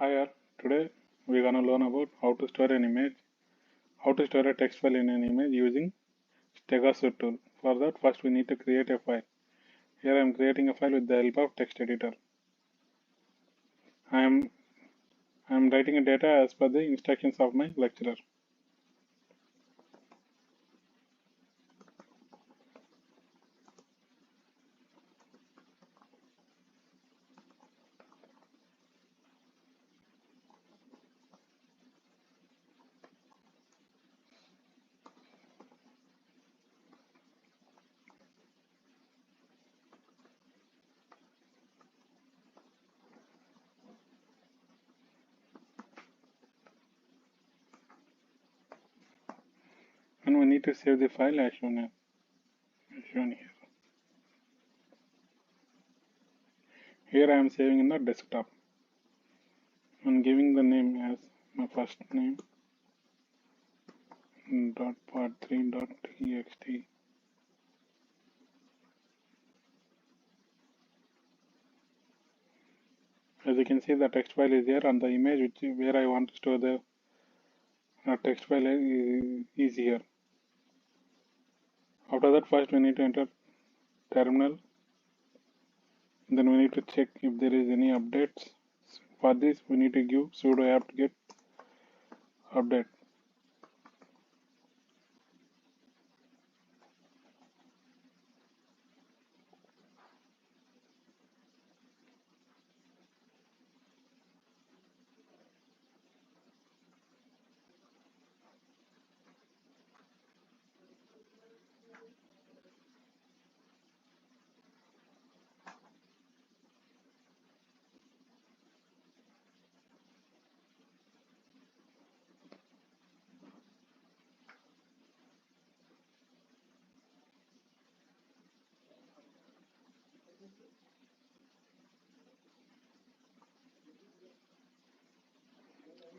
Hi, all. Today we're gonna learn about how to store an image, how to store a text file in an image using stegosuite tool. For that, first we need to create a file. Here I am creating a file with the help of text editor. I am writing a data as per the instructions of my lecturer. And we need to save the file as shown here. Here I am saving in the desktop and giving the name as my first name .part3.txt. As you can see, the text file is here and the image where I want to store the text file is here. After that, first we need to enter terminal. Then we need to check if there is any updates. For this, we need to give sudo apt get update.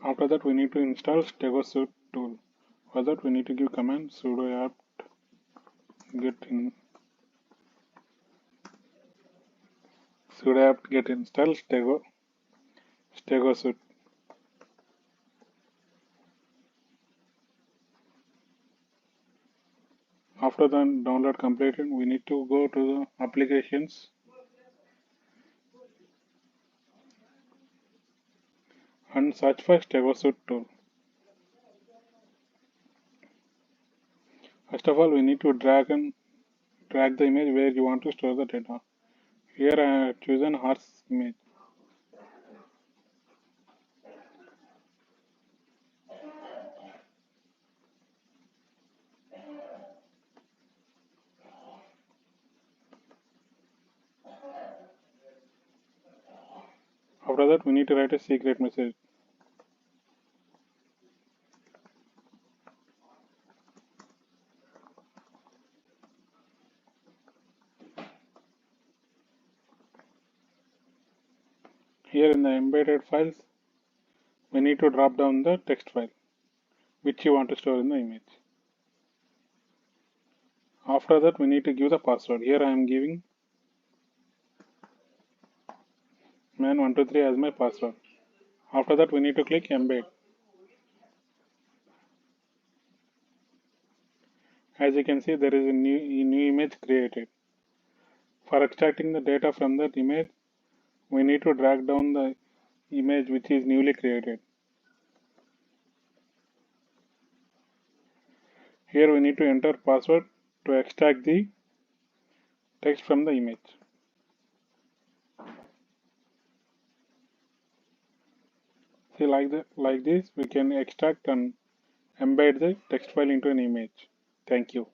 After that, we need to install stegosuite tool. For that, we need to give command sudo apt get install stegosuite. After the download completed, we need to go to the applications and search for stegosuite tool. First of all, we need to drag the image where you want to store the data. Here I have chosen horse image. After that, we need to write a secret message. Here in the embedded files, we need to drop down the text file which you want to store in the image. After that, we need to give the password. Here I am giving man123 as my password. After that, we need to click embed. As you can see, there is a new image created. For extracting the data from that image, we need to drag down the image which is newly created. Here we need to enter password to extract the text from the image. See, like this, we can extract and embed the text file into an image. Thank you.